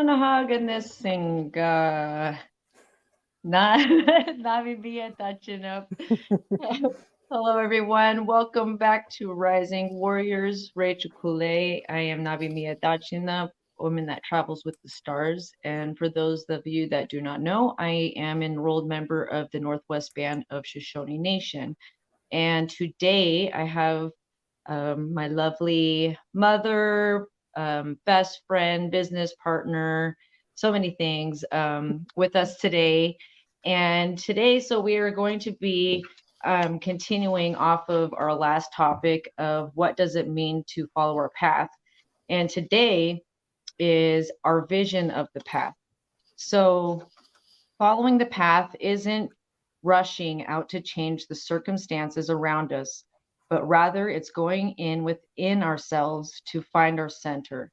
Haganising Navibia touching up. Hello everyone. Welcome back to Rising Warriors Rachael Kulei. I am Nabi Mia Dachina, woman that travels with the stars. And for those of you that do not know, I am an enrolled member of the Northwest Band of Shoshone Nation. And today I have my lovely mother, best friend, business partner, so many things with us today. And today, so we are going to be continuing off of our last topic of what does it mean to follow our path. And today is our vision of the path. So following the path isn't rushing out to change the circumstances around us, but rather it's going in within ourselves to find our center.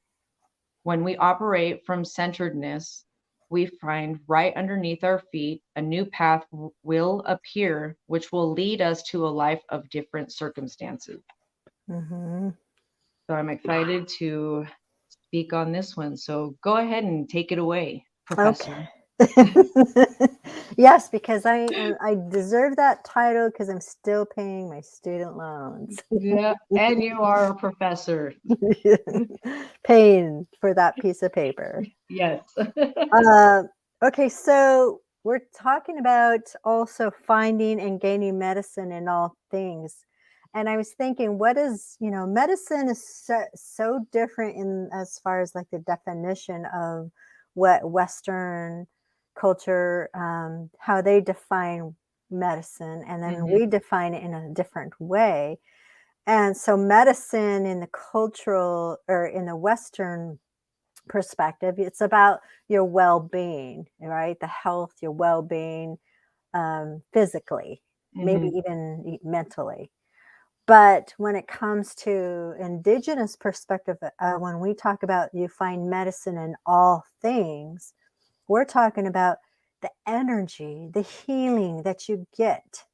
When we operate from centeredness, we find right underneath our feet a new path will appear, which will lead us to a life of different circumstances. Mm-hmm. So I'm excited to speak on this one. So go ahead and take it away, Okay. Professor. Yes, because I deserve that title because I'm still paying my student loans. Yeah, and you are a professor. Paying for that piece of paper. Yes. Uh, okay, so we're talking about also finding and gaining medicine in all things. And I was thinking, what is, medicine is so different in as far as like the definition of what Western culture, how they define medicine, and then Mhm, we define it in a different way. And so, medicine in the cultural or in the Western perspective, it's about your well-being, right? The health, your well-being, physically, maybe mhm, even mentally. But when it comes to indigenous perspective, when we talk about you find medicine in all things, we're talking about the energy, the healing that you get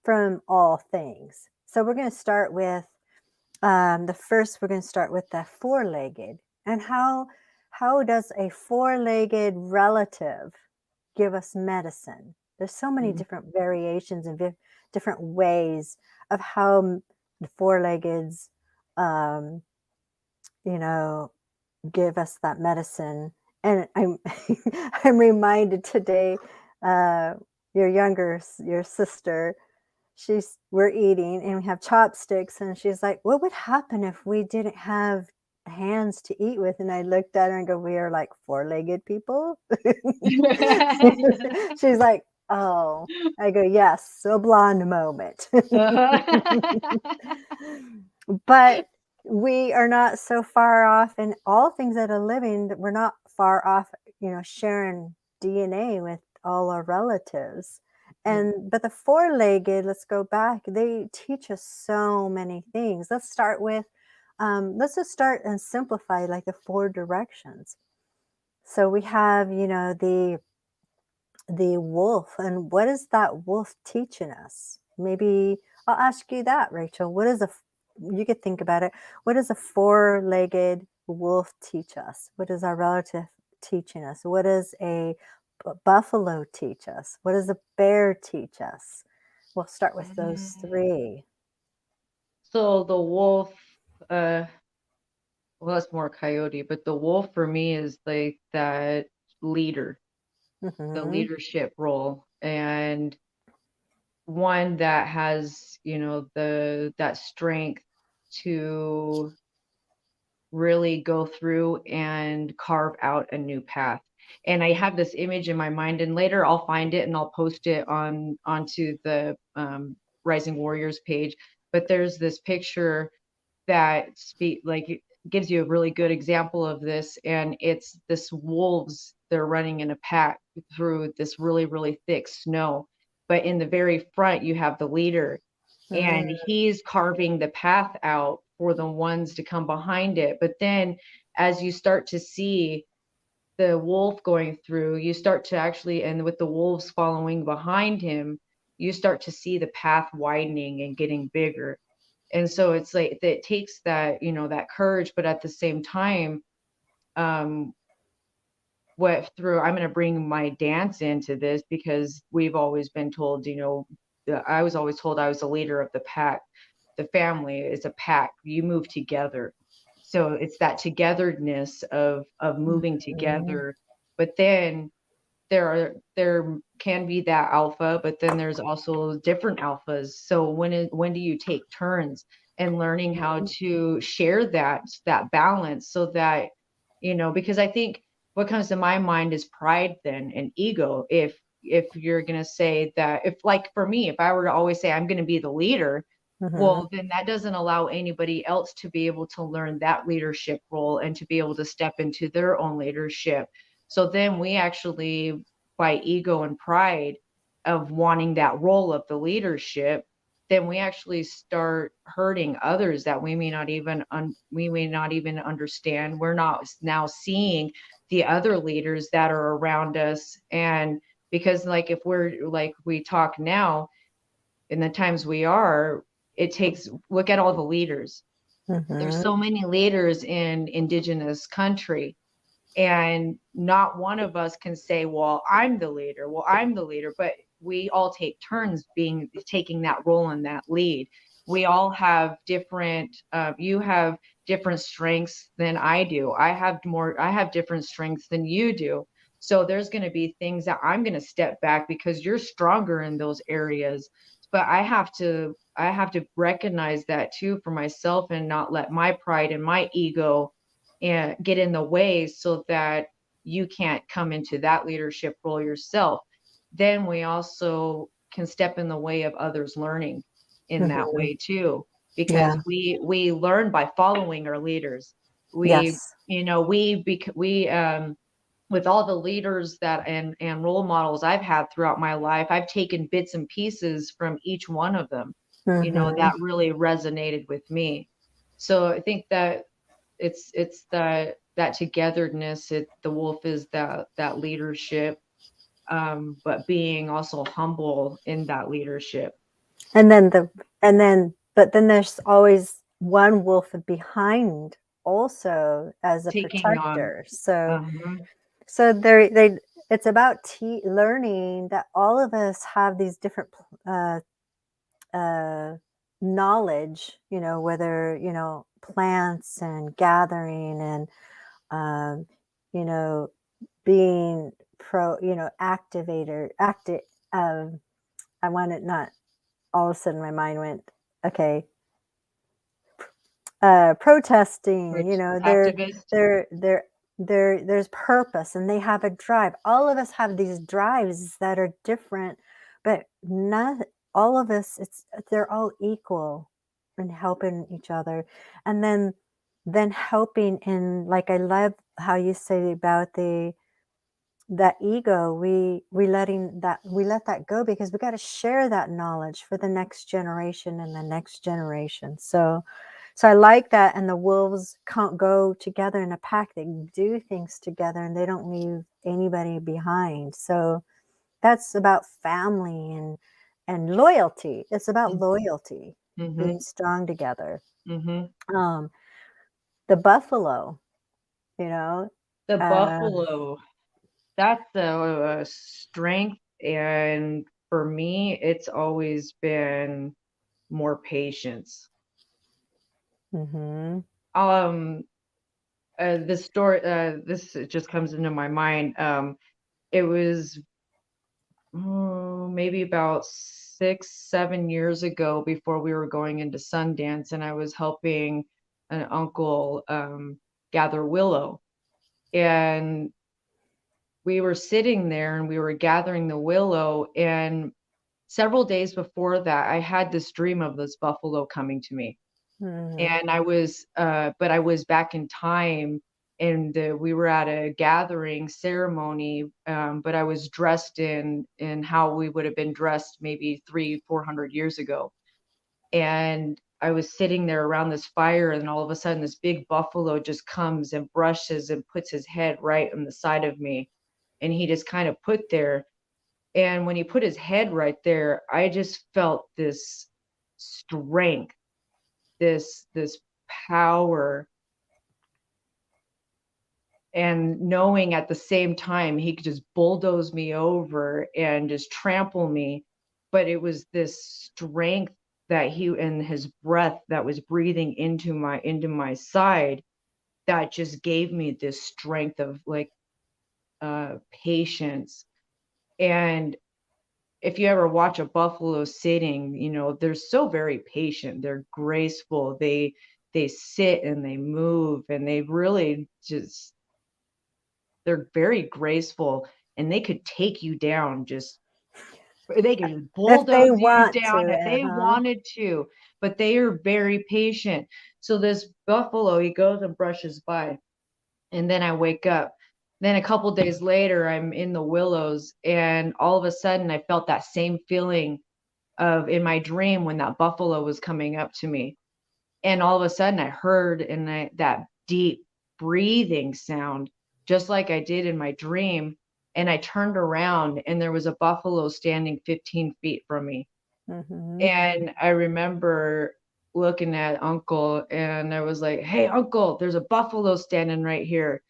from all things. So we're going to start with the first. We're going to start with the four-legged, and how does a four-legged relative give us medicine? There's so many mhm. different variations and different ways of how the four-leggeds, um, you know, give us that medicine. And I'm I'm reminded today, uh, your sister, we're eating and we have chopsticks, and she's like, what would happen if we didn't have hands to eat with? And I looked at her and go, we are like four-legged people. She's like, oh. I go, yes, a blonde moment. But we are not so far off in all things that are living, that we're not far off, sharing DNA with all our relatives. And but the four-legged, let's go back, they teach us so many things. Let's just start and simplify like the four directions. So we have, the wolf, and what is that wolf teaching us? Maybe I'll ask you that, Rachel. You could think about it. What does a four-legged wolf teach us? What is our relative teaching us? What does a buffalo teach us? What does a bear teach us? We'll start with those three. So the wolf, uh, well, that's more coyote, but the wolf for me is like that leader, the Hmm. leadership role, and one that has, that strength to really go through and carve out a new path. And I have this image in my mind, and later I'll find it and I'll post it onto the Rising Warriors page. But there's this picture that it gives you a really good example of this, and it's this wolves. They're running in a pack through this really really thick snow, but in the very front you have the leader, and he's carving the path out for the ones to come behind it. But then as you start to see the wolf going through, you start to actually, and with the wolves following behind him, you start to see the path widening and getting bigger. And so it's like it takes that, that courage, but at the same time, um, I'm going to bring my dance into this, because we've always been told, I was always told I was the leader of the pack. The family is a pack. You move together. So it's that togetherness of moving Mhm. together. But then there can be that alpha, but then there's also different alphas. So when do you take turns, and learning how to share that balance, so that, because I think what comes to my mind is pride then, and ego. If you're going to say that, if, like, for me, if I were to always say I'm going to be the leader, Mhm. well, then that doesn't allow anybody else to be able to learn that leadership role and to be able to step into their own leadership. So then we actually, by ego and pride of wanting that role of the leadership, then we actually start hurting others that we may not even understand. We're not now seeing the other leaders that are around us. And because, like, if we're like we talk now, in the times we are, it takes, look at all the leaders. There's Mhm. so many leaders in Indigenous country, and not one of us can say, well, I'm the leader. Well, I'm the leader. But we all take turns taking that role and that lead. We all have different, you have different strengths than I do. I have different strengths than you do. So there's going to be things that I'm going to step back because you're stronger in those areas. But I have to recognize that too for myself, and not let my pride and my ego and get in the way, so that you can't come into that leadership role yourself. Then we also can step in the way of others learning in that Mhm. way too, because Yeah. we learn by following our leaders. We, Yes. with all the leaders that and role models I've had throughout my life, I've taken bits and pieces from each one of them, Mhm. that really resonated with me. So I think that it's that togetherness. The wolf is that leadership, but being also humble in that leadership. And then but then there's always one wolf behind also as a Taking on. protector. So Uh-huh. so it's about learning that all of us have these different uh, knowledge, whether, plants and gathering and, um, you know, being active. Um, I wanted not all of a sudden my mind went, okay, protesting, Which they're, activist. they're, they're, there's purpose and they have a drive. All of us have these drives that are different, but not all of us, they're all equal in helping each other. And then helping in, like, I love how you say about that ego, we let that go because we got to share that knowledge for the next generation and the next generation. So I like that, and the wolves can't go together in a pack. They do things together and they don't leave anybody behind. So that's about family and loyalty. It's about loyalty, Mm-hmm. being strong together. Mm-hmm. um the buffalo, you know The uh buffalo, that's a strength. And for me, it's always been more patience. mhm. um this story, this just comes into my mind. It was, maybe about 6, 7 years ago, before we were going into Sundance, and I was helping an uncle gather willow. And we were sitting there and we were gathering the willow. And several days before that, I had this dream of this buffalo coming to me. Mhm. And but I was back in time, and we were at a gathering ceremony, but I was dressed in how we would have been dressed maybe 300-400 years ago. And I was sitting there around this fire, and all of a sudden this big buffalo just comes and brushes and puts his head right on the side of me, and he just kind of put there. And when he put his head right there, I just felt this strength, this power. and knowing at the same time he could just bulldoze me over and just trample me. But it was this strength that he and his breath that was breathing into my side that just gave me this strength of like patience. And if you ever watch a buffalo sitting, they're so very patient. They're graceful. They sit and they move, and they really just, they're very graceful, and they could take you down. They could If they bulldoze you want down to, if they uh-huh. wanted to, but they are very patient. So this buffalo, he goes and brushes by, and then I wake up. Then a couple days later, I'm in the willows, and all of a sudden, I felt that same feeling of in my dream when that buffalo was coming up to me. And all of a sudden, I heard that deep breathing sound, just like I did in my dream. And I turned around, and there was a buffalo standing 15 feet from me. Mm-hmm. And I remember looking at Uncle, and I was like, "Hey, Uncle, there's a buffalo standing right here."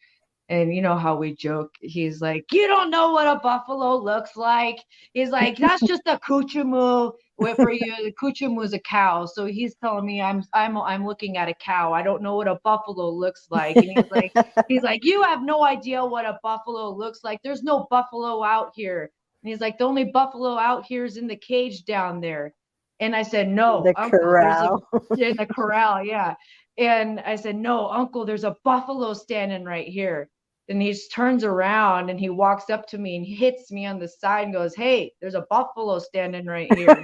And you know how we joke, he's like, "You don't know what a buffalo looks like." He's like, "That's just a kuchamu. For you, the kuchamu is a cow." So he's telling me I'm looking at a cow. I don't know what a buffalo looks like. And he's like, "You have no idea what a buffalo looks like. There's no buffalo out here." And he's like, "The only buffalo out here is in the cage down there." And I said, "No, The Uncle, there's a corral. in the corral, yeah." And I said, "No, Uncle, there's a buffalo standing right here." And he just turns around and he walks up to me and hits me on the side and goes, "Hey, there's a buffalo standing right here."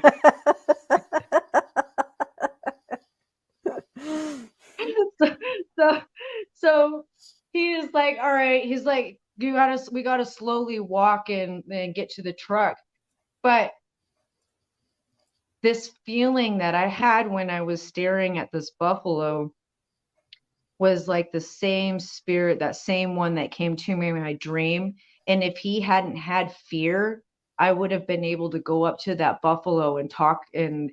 so, so, so he is like, "All right." He's like, we gotta slowly walk and get to the truck. But this feeling that I had when I was staring at this buffalo was like the same spirit, that same one that came to me in my dream. And if he hadn't had fear, I would have been able to go up to that buffalo and talk and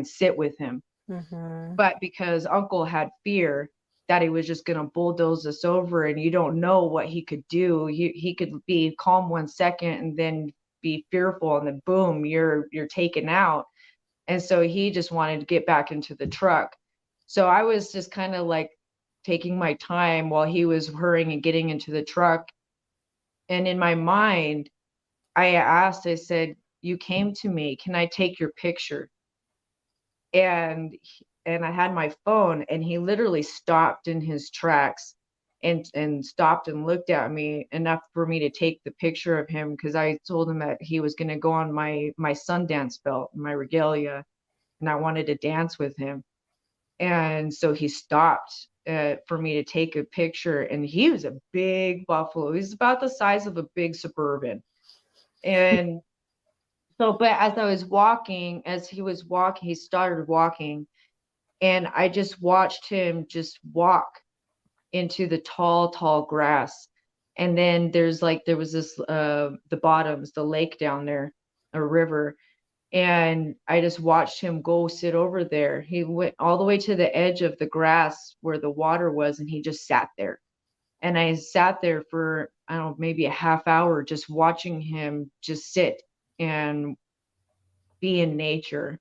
sit with him. Mm-hmm. But because Uncle had fear that he was just going to bulldoze us over, and you don't know what he could do. He could be calm 1 second and then be fearful, and then boom, you're taken out. And so he just wanted to get back into the truck. So I was just kind of like taking my time while he was hurrying and getting into the truck. And in my mind, I said, "You came to me. Can I take your picture?" And I had my phone, and he literally stopped in his tracks and stopped and looked at me enough for me to take the picture of him, because I told him that he was going to go on my Sundance belt, my regalia, and I wanted to dance with him. And so he stopped for me to take a picture, and he was a big buffalo. He's about the size of a big Suburban. And so, but as he was walking, he started walking, and I just watched him just walk into the tall, tall grass. And then there was this, the bottoms, the lake down there, a river. And I just watched him go sit over there. He went all the way to the edge of the grass where the water was, and he just sat there. And I sat there for, I don't know, maybe a half hour just watching him just sit and be in nature.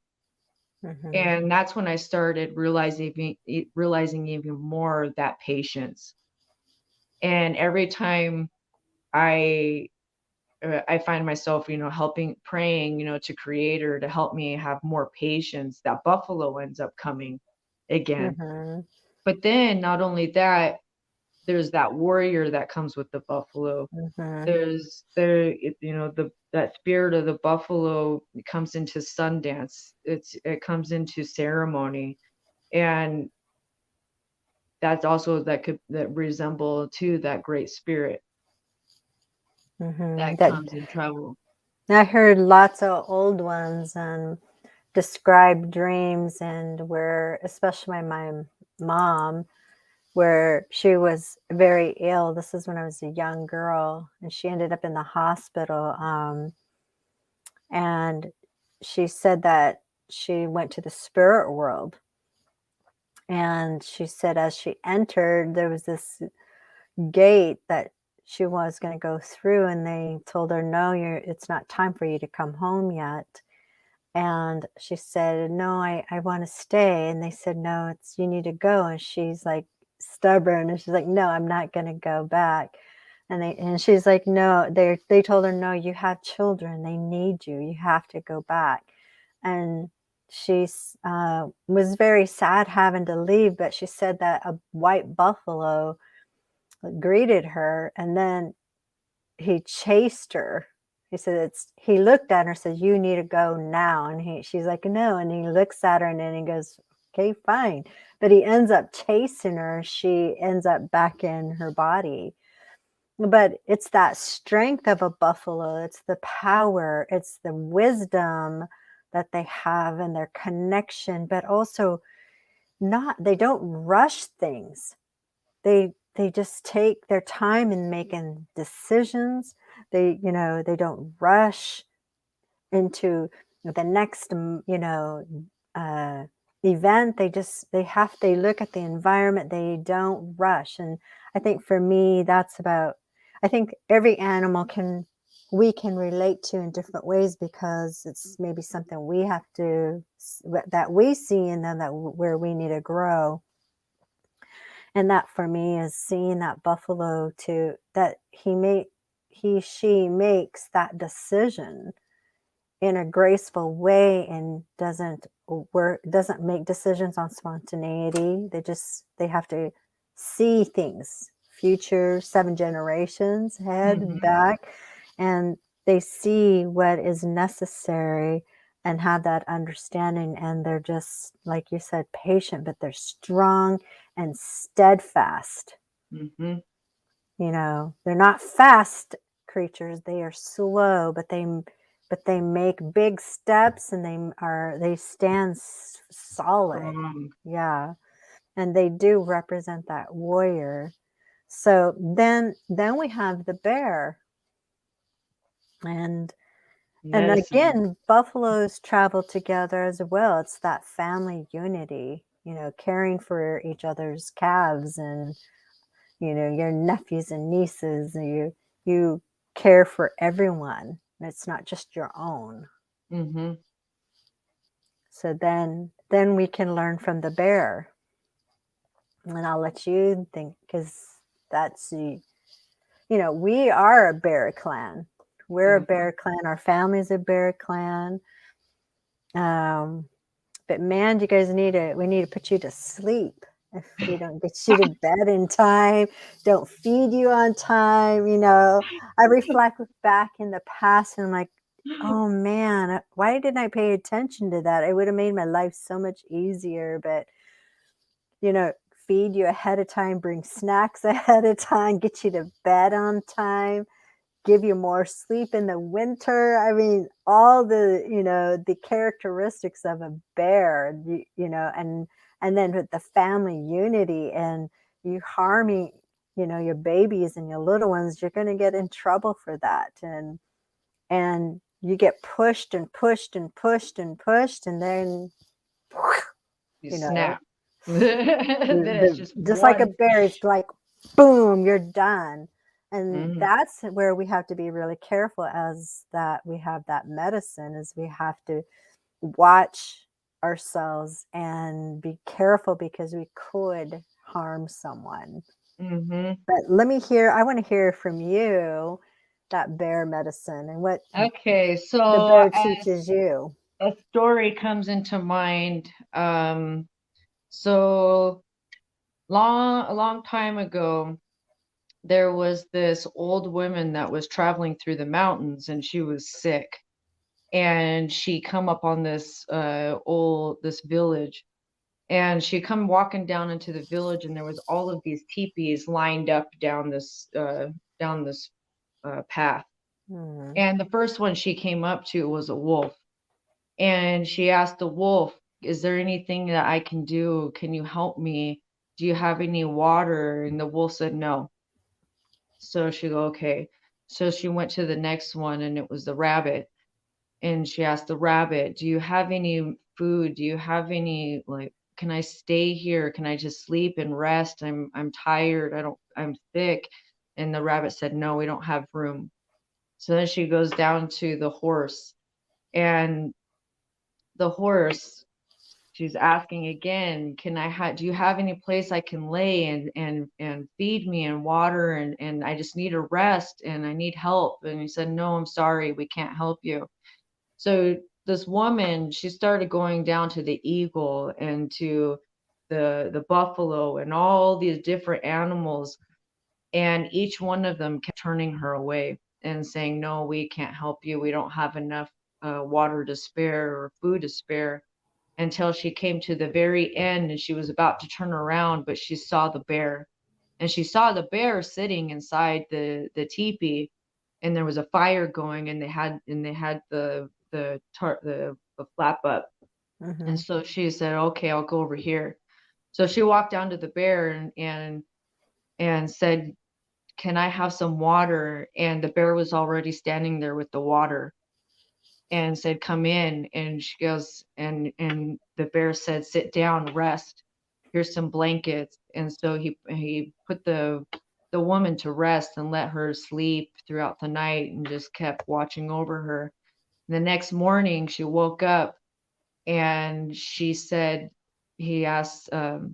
Mm-hmm. And that's when I started realizing even more that patience. And every time I I find myself, helping, praying, to Creator to help me have more patience, that buffalo ends up coming again. Mm-hmm. But then not only that, there's that warrior that comes with the buffalo. Mm-hmm. That spirit of the buffalo comes into Sundance. It comes into ceremony. And that's also that resemble to that great spirit Mm-hmm. that comes in trouble. I heard lots of old ones and describe dreams, and where, especially my mom, where she was very ill. This is when I was a young girl, and she ended up in the hospital. And she said that she went to the spirit world. And she said as she entered, there was this gate that she was going to go through, and they told her, no, it's not time for you to come home yet. And she said, no, I want to stay. And they said, no, you need to go. And she's like stubborn, and she's like, no, I'm not going to go back. And she's like, no, they told her, no, you have children, they need you, you have to go back. And she was very sad having to leave, but she said that a white buffalo greeted her, and then he chased her. He said, he looked at her and said, you need to go now. And she's like, no. And he looks at her, and then he goes, okay, fine. But he ends up chasing her. She ends up back in her body. But it's that strength of a buffalo. It's the power. It's the wisdom that they have and their connection, but also they don't rush things. They just take their time in making decisions. They don't rush into the next, event. They look at the environment. They don't rush. And I think for me, I think every animal we can relate to in different ways, because it's maybe something that we see in them where we need to grow. And that for me is seeing that buffalo that she makes that decision in a graceful way, and doesn't make decisions on spontaneity. They have to see things, future 7 generations ahead, back, and they see what is necessary and have that understanding. And they're just, like you said, patient, but they're strong and steadfast. They're not fast creatures. They are slow, but they make big steps, and they stand solid. Yeah. And they do represent that warrior. So then we have the bear. And again, buffaloes travel together as well. It's that family unity, caring for each other's calves, and your nephews and nieces, and you care for everyone. It's not just your own. So then we can learn from the bear. And I'll let you think, because that's we are a bear clan. We're a bear clan. Our family's a bear clan. But man, you guys we need to put you to sleep if we don't get you to bed in time, don't feed you on time. I reflect back in the past, and I'm like, oh man, why didn't I pay attention to that? It would have made my life so much easier. But feed you ahead of time, bring snacks ahead of time, get you to bed on time, give you more sleep in the winter. I mean, all the characteristics of a bear, and then with the family unity, and you harming, your babies and your little ones, you're going to get in trouble for that. And you get pushed and pushed and pushed and pushed, and then you snap. Then it's just like a bear. It's like, boom, you're done. And that's where we have to be really careful, as that we have that medicine, is we have to watch ourselves and be careful, because we could harm someone. But I want to hear from you, that bear medicine, and what so the bear teaches you. A story comes into mind. So a long time ago, there was this old woman that was traveling through the mountains, and she was sick. And she come up on this village, and she come walking down into the village, and there was all of these teepees lined up down this path. And the first one she came up to was a wolf. And she asked the wolf, is there anything that I can do? Can you help me? Do you have any water? And the wolf said no. So she go, okay. So she went to the next one, and it was the rabbit. And she asked the rabbit, do you have any food? Do you have any, can I stay here? Can I just sleep and rest? I'm tired. I'm sick. And the rabbit said, no, we don't have room. So then she goes down to the horse, and the horse, she's asking again, can do you have any place I can lay and feed me and water, and I just need a rest and I need help. And he said, no, I'm sorry, we can't help you. So this woman, she started going down to the eagle and to the buffalo and all these different animals, and each one of them kept turning her away and saying, no, we can't help you, we don't have enough water to spare or food to spare, until she came to the very end and she was about to turn around, but she saw the bear. And she saw the bear sitting inside the teepee, and there was a fire going, and they had the flap up. And Mm-hmm. so she said, okay, I'll go over here. So she walked down to the bear and said, can I have some water? And the bear was already standing there with the water, and said, come in. And she goes, and the bear said, sit down, rest, here's some blankets. And so he put the woman to rest and let her sleep throughout the night and just kept watching over her. The next morning she woke up, and she said, he asked the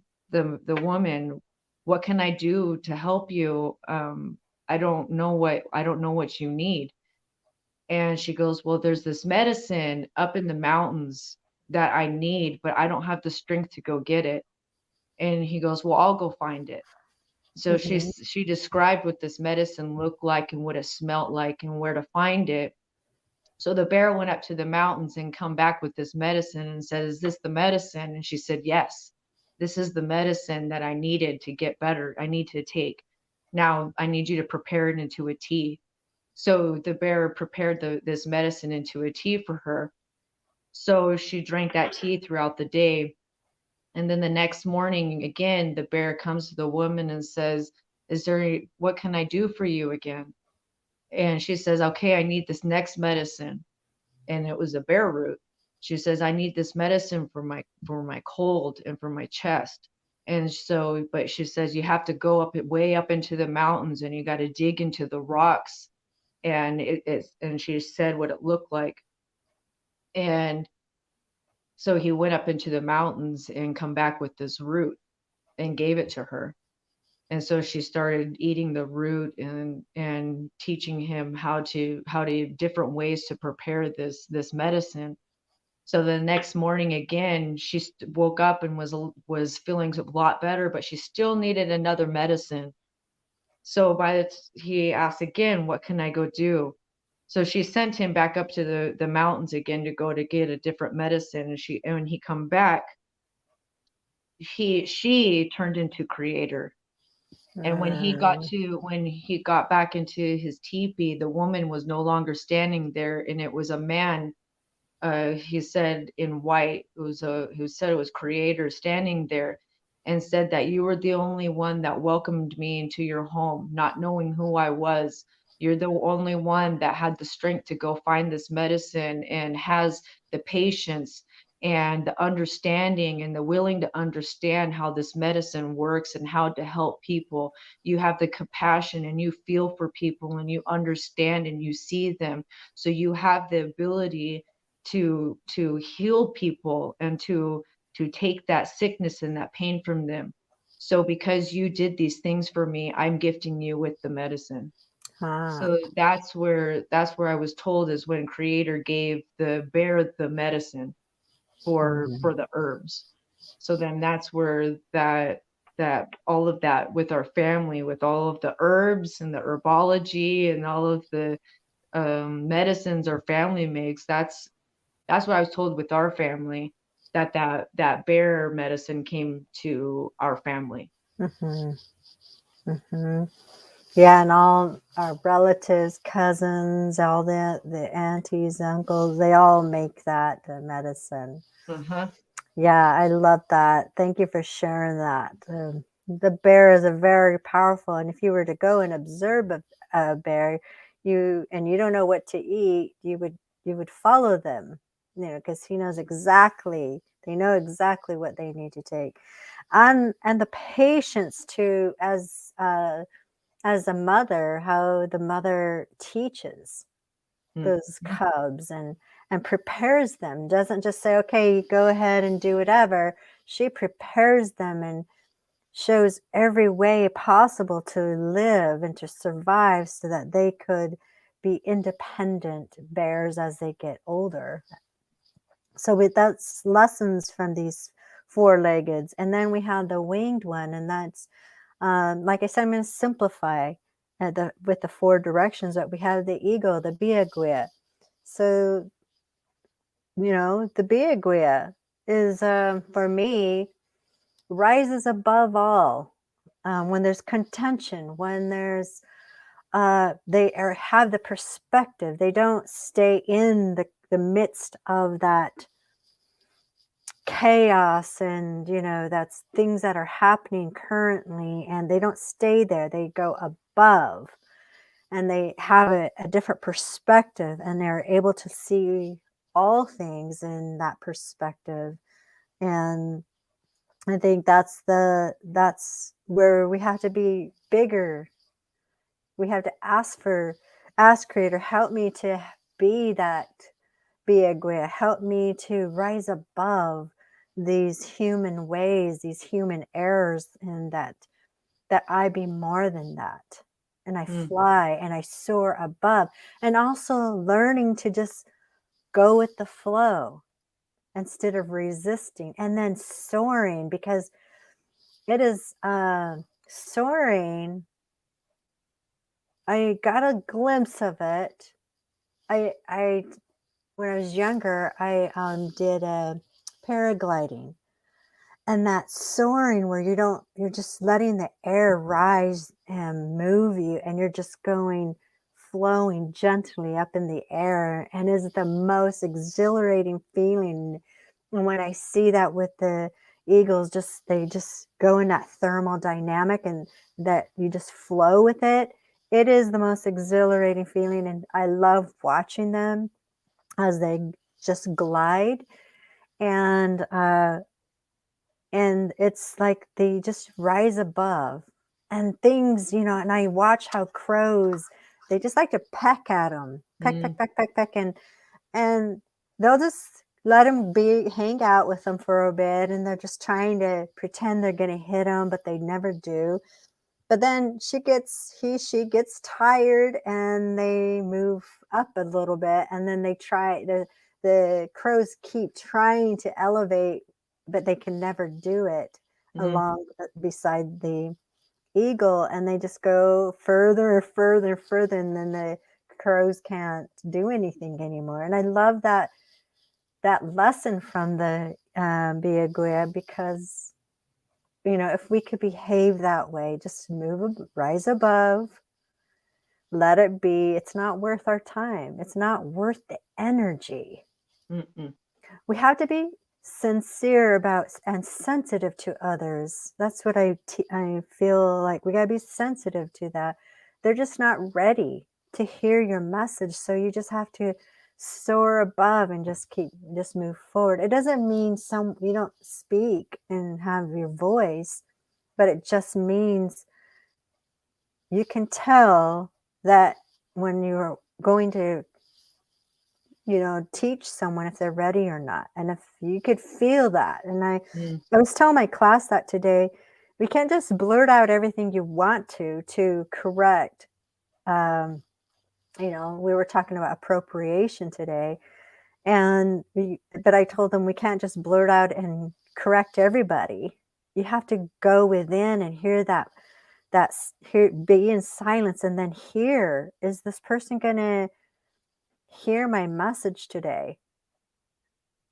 woman, what can I do to help you? I don't know what you need. And she goes, well, there's this medicine up in the mountains that I need, but I don't have the strength to go get it. And he goes, well, I'll go find it. So Mm-hmm. she described what this medicine looked like and what it smelt like and where to find it. So the bear went up to the mountains and come back with this medicine and said, is this the medicine? And she said, yes, this is the medicine that I needed to get better. I need to take. Now I need you to prepare it into a tea. So the bear prepared this medicine into a tea for her. So she drank that tea throughout the day. And then the next morning, again, the bear comes to the woman and says, what can I do for you again? And she says, okay, I need this next medicine. And it was a bear root. She says, I need this medicine for my cold and for my chest. And so, but she says, you have to go way up into the mountains, and you got to dig into the rocks. And and she said what it looked like. And so he went up into the mountains and come back with this root and gave it to her. And so she started eating the root and teaching him how to different ways to prepare this medicine. So the next morning again, she woke up and was feeling a lot better, but she still needed another medicine. So he asked again, what can I go do? So she sent him back up to the mountains again to go to get a different medicine. And when he come back, she turned into creator. And when he got back into his teepee, the woman was no longer standing there, and it was a man. He said in white, who said it was creator standing there, and said that you were the only one that welcomed me into your home, not knowing who I was. You're the only one that had the strength to go find this medicine and has the patience and the understanding and the willing to understand how this medicine works and how to help people. You have the compassion and you feel for people and you understand and you see them. So you have the ability to heal people and to take that sickness and that pain from them. So because you did these things for me, I'm gifting you with the medicine. Ah. So that's where I was told is when creator gave the bear the medicine for the herbs. So then that's where that all of that with our family, with all of the herbs and the herbology and all of the medicines our family makes, that's what I was told with our family, that bear medicine came to our family. Mm-hmm. Mm-hmm. Yeah, and all our relatives, cousins, all the aunties, uncles, they all make that medicine. Uh-huh. Yeah, I love that. Thank you for sharing that. The bear is a very powerful, and if you were to go and observe a bear, you don't know what to eat, you would follow them, because he knows exactly They know exactly what they need to take. And the patience to, as a mother, how the mother teaches those Mhm. cubs and prepares them, doesn't just say, okay, go ahead and do whatever. She prepares them and shows every way possible to live and to survive so that they could be independent bears as they get older. So that's lessons from these four-leggeds. And then we have the winged one, and that's like I said, I'm going to simplify with the four directions that we have: the eagle, the biagwea. So, the biagwea is, for me, rises above all. When there's contention, when have the perspective. They don't stay in the midst of that chaos, and that's things that are happening currently, and they don't stay there. They go above, and they have a different perspective, and they're able to see all things in that perspective. And I think that's where we have to be bigger. We have to ask Creator, help me to be a Guia. Help me to rise above these human ways, these human errors, and that I be more than that. And I Mm. fly and I soar above. And also learning to just go with the flow instead of resisting, and then soaring, because it is soaring. I got a glimpse of it. I When I was younger, I did a paragliding, and that soaring where you're just letting the air rise and move you, and you're just flowing gently up in the air, and is the most exhilarating feeling. And when I see that with the eagles, they just go in that thermal dynamic, and that you just flow with it. It is the most exhilarating feeling, and I love watching them as they just glide. And it's like they just rise above, and things, and I watch how crows, they just like to peck at them, peck, peck, Mm. peck, peck, peck, and they'll just let them hang out with them for a bit, and they're just trying to pretend they're going to hit them, but they never do. But then she gets tired, and they move up a little bit, and then the crows keep trying to elevate, but they can never do it Mm. along beside the eagle, and they just go further and further and further, and then the crows can't do anything anymore. And I love that lesson from the Biaguia, because if we could behave that way, just rise above, let it be. It's not worth our time. It's not worth the energy. Mm-mm. We have to be sincere about and sensitive to others. That's what I feel like. We got to be sensitive to that. They're just not ready to hear your message. So you just have to soar above and just move forward. It doesn't mean you don't speak and have your voice, but it just means you can tell that when you're going to teach someone, if they're ready or not. And if you could feel that, and I Mm. was telling my class that today, we can't just blurt out everything you want to correct. We were talking about appropriation today, but I told them we can't just blurt out and correct everybody. You have to go within and hear hear, be in silence, and then hear, is this person going to hear my message today?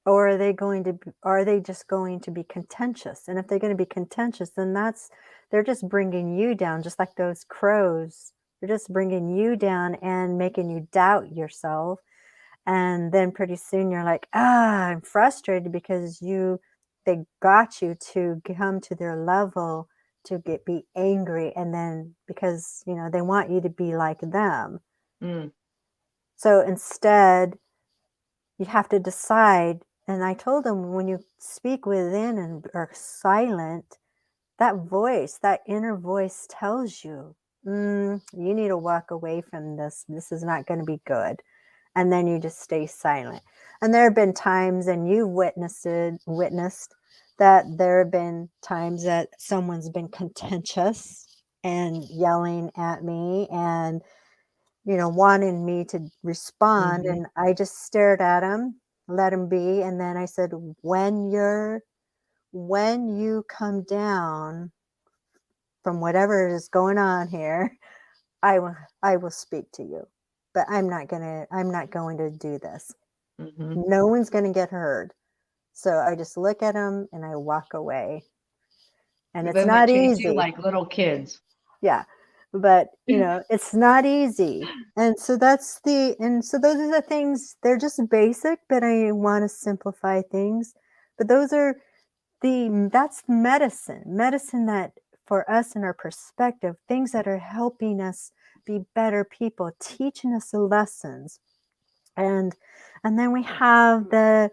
Or are they just going to be contentious? And if they're going to be contentious, then they're just bringing you down, just like those crows. They're just bringing you down and making you doubt yourself. And then pretty soon you're like, I'm frustrated because they got you to come to their level to be angry. And then because, they want you to be like them. Mm. So instead, you have to decide, And I told him, when you speak within and are silent, that voice, that inner voice tells you, you need to walk away from this. This is not going to be good. And then you just stay silent. And there have been times, and you've witnessed that there have been times that someone's been contentious and yelling at me and, wanting me to respond. Mm-hmm. And I just stared at him, let him be. And then I said, when you come down from whatever is going on here, I will speak to you. But I'm not going to do this. Mm-hmm. No one's going to get hurt. So I just look at them and I walk away. And We've it's been not treat you easy. like little kids. Yeah. But, it's not easy. And so those are the things, they're just basic, but I want to simplify things. But that's medicine that for us in our perspective, things that are helping us be better people, teaching us the lessons. And then we have the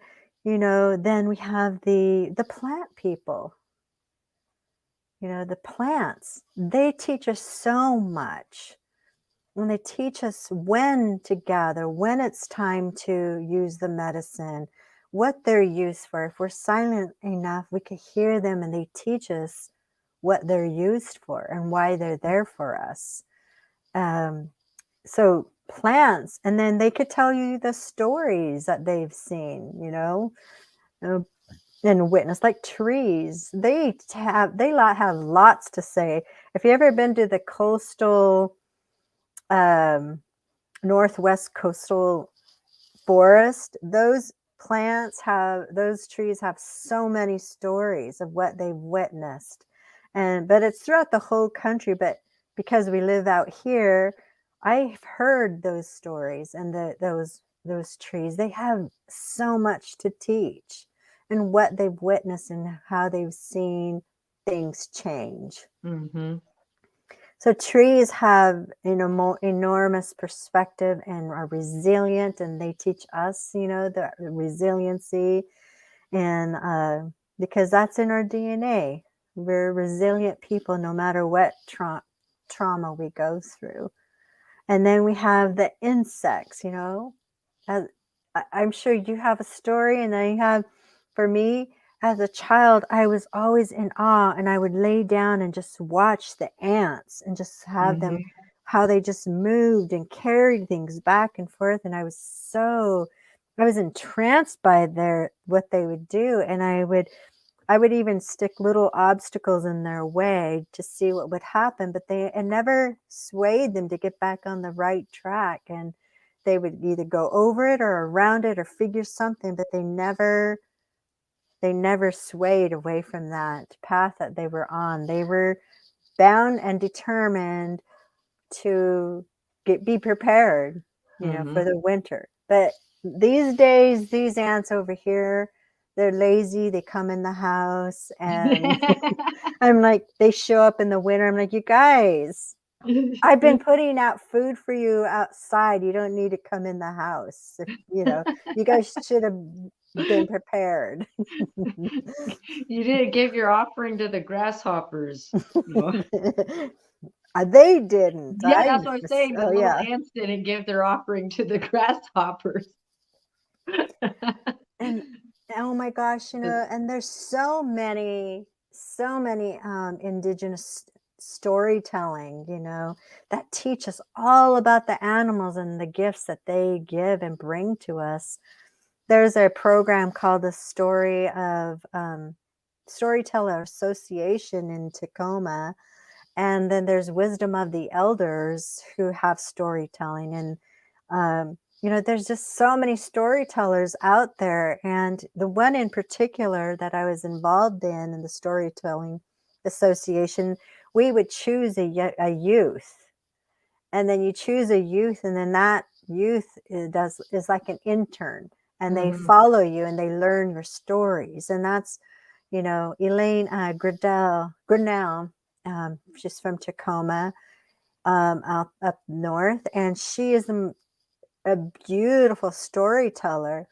plant people. The plants, they teach us so much. And they teach us when to gather, when it's time to use the medicine, what they're used for. If we're silent enough, we could hear them, and they teach us what they're used for and why they're there for us. So plants, and then they could tell you the stories that they've seen, and witness, like trees. They have lots to say. If you ever been to the coastal, Northwest coastal forest, those trees have so many stories of what they've witnessed. But it's throughout the whole country. But because we live out here, I've heard those stories, and those trees, they have so much to teach, and what they've witnessed and how they've seen things change. Mm-hmm. So trees have enormous perspective and are resilient, and they teach us, the resiliency, and because that's in our DNA. We're resilient people no matter what trauma we go through. And then we have the insects, I'm sure you have a story, and then you have, for me, as a child, I was always in awe, and I would lay down and just watch the ants and just have them, how they just moved and carried things back and forth. And I was entranced by what they would do. And I would even stick little obstacles in their way to see what would happen, but it never swayed them to get back on the right track. And they would either go over it or around it or figure something, but they never swayed away from that path that they were on. They were bound and determined to be prepared, for the winter. But these days, these ants over here, they're lazy. They come in the house, and I'm like, they show up in the winter. I'm like, you guys, I've been putting out food for you outside. You don't need to come in the house. You guys should have been prepared. You didn't give your offering to the grasshoppers. They didn't. Yeah, that's what I'm saying. The Oh little yeah. ants didn't give their offering to the grasshoppers. And oh my gosh, and there's so many indigenous storytelling, that teach us all about the animals and the gifts that they give and bring to us. There's a program called the Storyteller Association in Tacoma. And then there's Wisdom of the Elders, who have storytelling. And, there's just so many storytellers out there. And the one in particular that I was involved in the Storytelling Association, we would choose a youth. And then you choose a youth, and then that youth is like an intern. And they follow you, and they learn your stories. And that's, Elaine Grinnell. She's from Tacoma, up north, and she is a beautiful storyteller.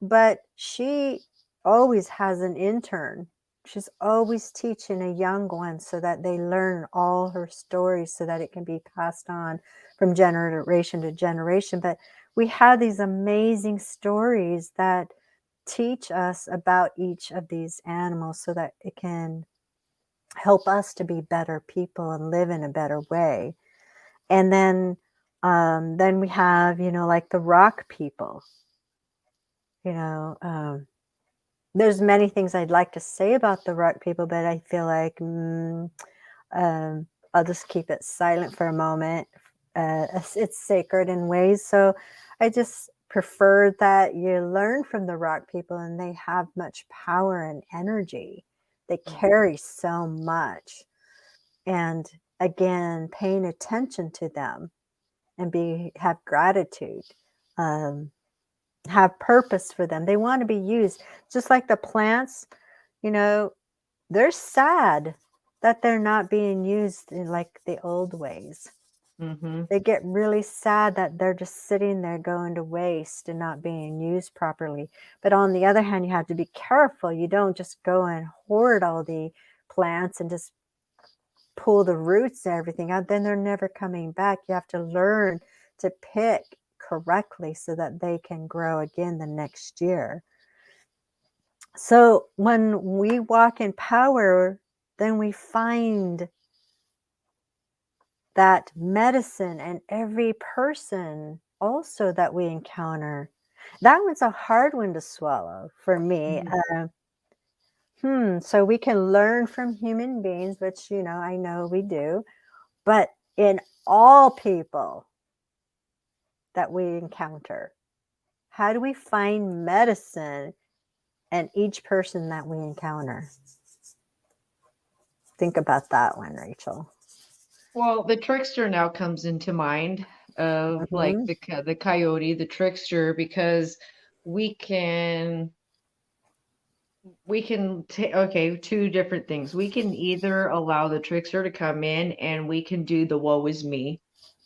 But she always has an intern. She's always teaching a young one so that they learn all her stories so that it can be passed on from generation to generation. But we have these amazing stories that teach us about each of these animals so that it can help us to be better people and live in a better way. And then we have, like the rock people, you know, there's many things I'd like to say about the rock people, but I feel like I'll just keep it silent for a moment. It's sacred in ways. So I just prefer that you learn from the rock people, and they have much power and energy. They carry so much. And again, paying attention to them and have gratitude, um, have purpose for them. They want to be used. Just like the plants, you know, they're sad that they're not being used in like the old ways. Mm-hmm. They get really sad that they're just sitting there going to waste and not being used properly. But on the other hand, you have to be careful. You don't just go and hoard all the plants and just pull the roots and everything out. Then they're never coming back. You have to learn to pick correctly so that they can grow again the next year. So when we walk in power, then we find that medicine and every person also that we encounter. That one's a hard one to swallow for me. So we can learn from human beings, which, I know we do, but in all people that we encounter, how do we find medicine in each person that we encounter? Think about that one, Rachel. Well, the trickster now comes into mind of like Mhm. the coyote, the trickster, because we can take, okay, two different things. We can either allow the trickster to come in and we can do the woe is me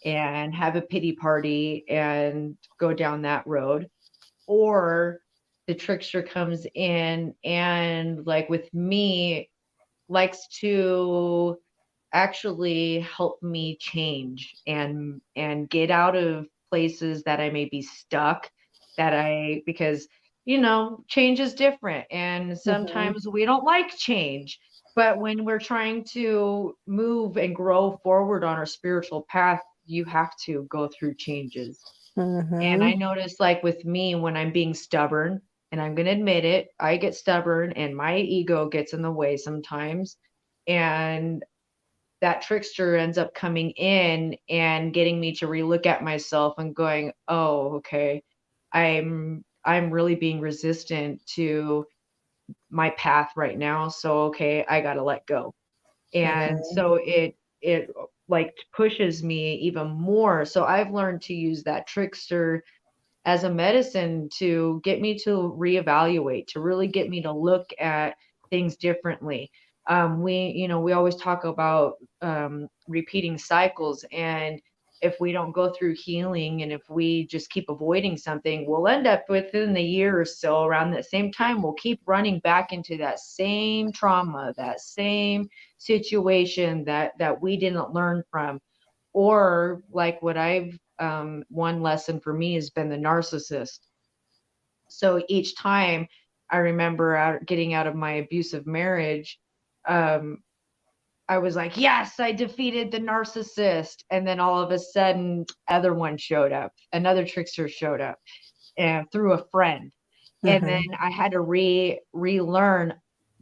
and have a pity party and go down that road, or the trickster comes in and, like with me, likes to actually help me change and get out of places that I may be stuck, because change is different, and Mhm. sometimes we don't like change. But when we're trying to move and grow forward on our spiritual path, you have to go through changes. And I Mhm. notice, like with me, when I'm being stubborn, and I'm going to admit it, I get stubborn and my ego gets in the way sometimes. And that trickster ends up coming in and getting me to relook at myself and going, "Oh, okay. I'm really being resistant to my path right now. So okay, I got to let go." And Mhm. so it like pushes me even more. So I've learned to use that trickster as a medicine to get me to reevaluate, to really get me to look at things differently. We always talk about repeating cycles, and if we don't go through healing and if we just keep avoiding something, we'll end up within the year or so around the same time, we'll keep running back into that same trauma, that same situation that we didn't learn from. Or like what I've one lesson for me has been the narcissist. So each time I remember getting out of my abusive marriage, um, I was like, yes, I defeated the narcissist. And then all of a sudden, other one showed up, another trickster showed up, and through a friend. And then Mhm. I had to relearn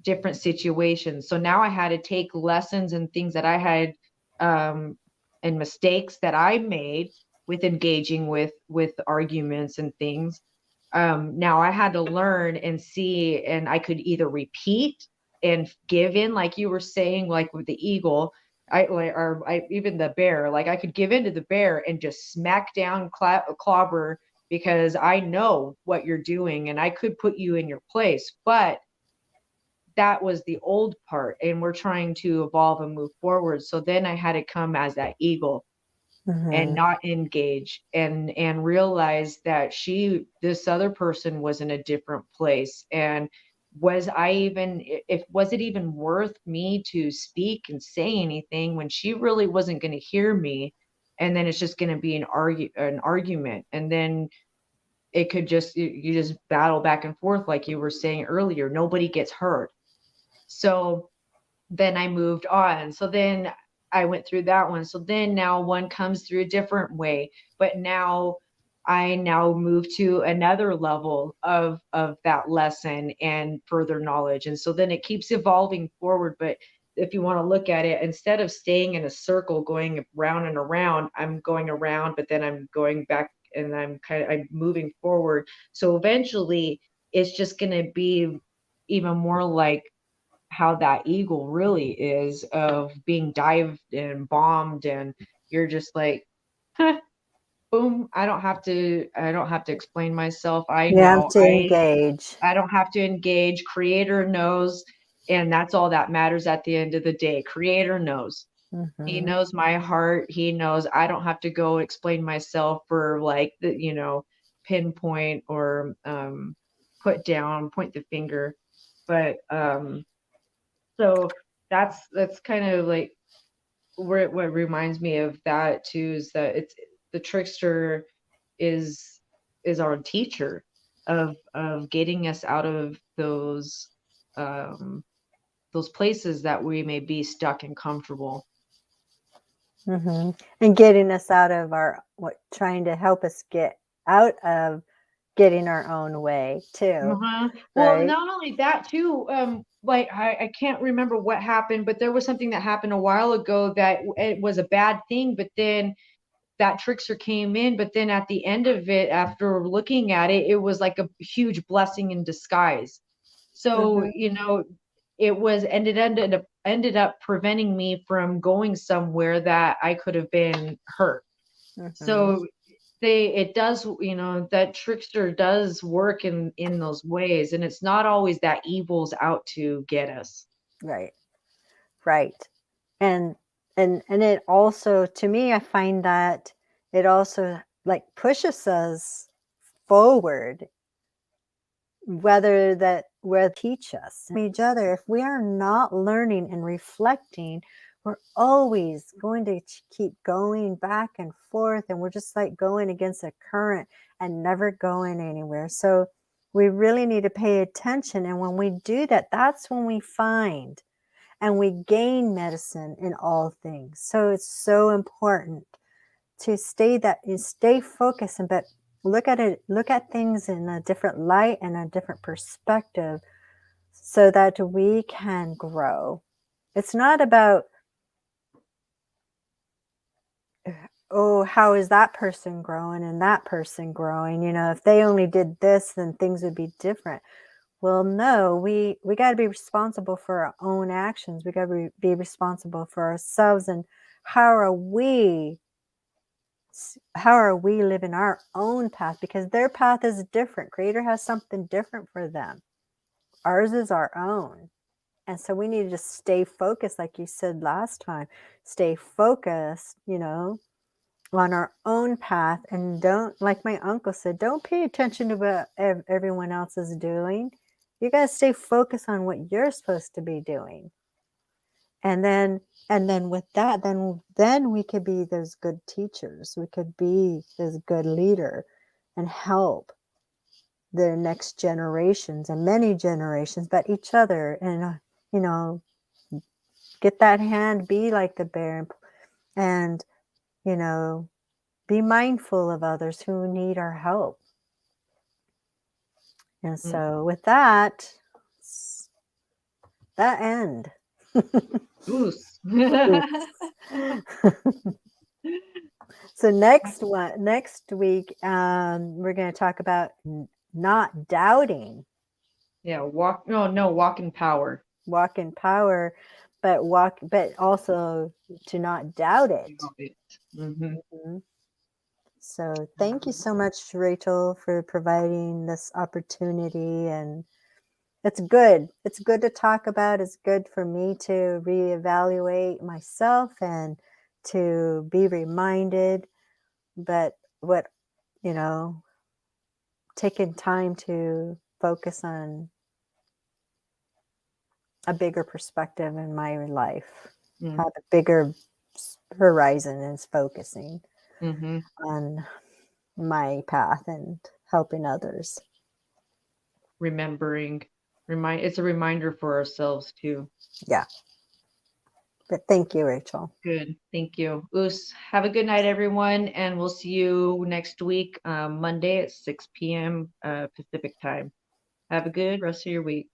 different situations. So now I had to take lessons and things that I had, um, and mistakes that I made with engaging with arguments and things. Now I had to learn and see, and I could either repeat and give in, like you were saying, like with the eagle, even the bear, like I could give in to the bear and just smack down, clobber, because I know what you're doing and I could put you in your place. But that was the old part, and we're trying to evolve and move forward. So then I had to come as that eagle and Mhm. not engage and realize that this other person was in a different place. And was it even worth me to speak and say anything when she really wasn't going to hear me? And then it's just going to be an argument. And then it could just, you just battle back and forth. Like you were saying earlier, nobody gets hurt. So then I moved on. So then I went through that one. So then now one comes through a different way, but now I now move to another level of that lesson and further knowledge. And so then it keeps evolving forward. But if you want to look at it, instead of staying in a circle going round and around, I'm going around, but then I'm going back and I'm moving forward. So eventually it's just going to be even more like how that eagle really is, of being dived and bombed, and you're just like, boom, I don't have to explain myself. I You have know to engage. I don't have to engage. Creator knows, and that's all that matters at the end of the day. Creator knows. He Hmm. knows my heart. He knows I don't have to go explain myself for like the, pinpoint or point the finger. But so that's kind of like where what reminds me of that too, is that it's the trickster is our teacher of getting us out of those places that we may be stuck and comfortable. Hmm. And getting us out of trying to help us get out of getting our own way too, Uh-huh. Well, right? not only that too, like I can't remember what happened, but there was something that happened a while ago that it was a bad thing, but then that trickster came in, but then at the end of it, after looking at it, it was like a huge blessing in disguise. So, Hmm. it was ended up preventing me from going somewhere that I could have been hurt. Hmm. So it does, that trickster does work in those ways, and it's not always that evil's out to get us. Right. Right. And and it also, to me, I find that it also like pushes us forward, where teach us each other. If we are not learning and reflecting, we're always going to keep going back and forth, and we're just like going against a current and never going anywhere. So we really need to pay attention, and when we do that, that's when we find and we gain medicine in all things. So it's so important to stay focused, and but look at things in a different light and a different perspective, so that we can grow. It's not about, oh, how is that person growing and that person growing? If they only did this, then things would be different. Well, no, we got to be responsible for our own actions. We got to be responsible for ourselves, and how are we how are we living our own path? Because their path is different. Creator has something different for them. Ours is our own. And so we need to stay focused, like you said last time. Stay focused, on our own path, and don't, like my uncle said, don't pay attention to what everyone else is doing. You got to stay focused on what you're supposed to be doing. And then with that, then we could be those good teachers. We could be this good leader and help the next generations and many generations, but each other, and you know get that hand, be like the bear, and you know be mindful of others who need our help. And Mm. so with that, that end. Goose. So next week, we're going to talk about not doubting. Yeah, walk in power. Walk in power, but also to not doubt it. Got it. Hmm. Mhm. So thank you so much, Rachel, for providing this opportunity. And it's good to talk about. It's good for me to reevaluate myself and to be reminded. But what, you know taking time to focus on a bigger perspective in my life, Mm. have a bigger horizon, is focusing Mm-hmm. on my path and helping others. Remembering, it's a reminder for ourselves too. Yeah. But thank you, Rachel. Good. Thank you. Oos, have a good night, everyone. And we'll see you next week, Monday at 6 p.m. Pacific time. Have a good rest of your week.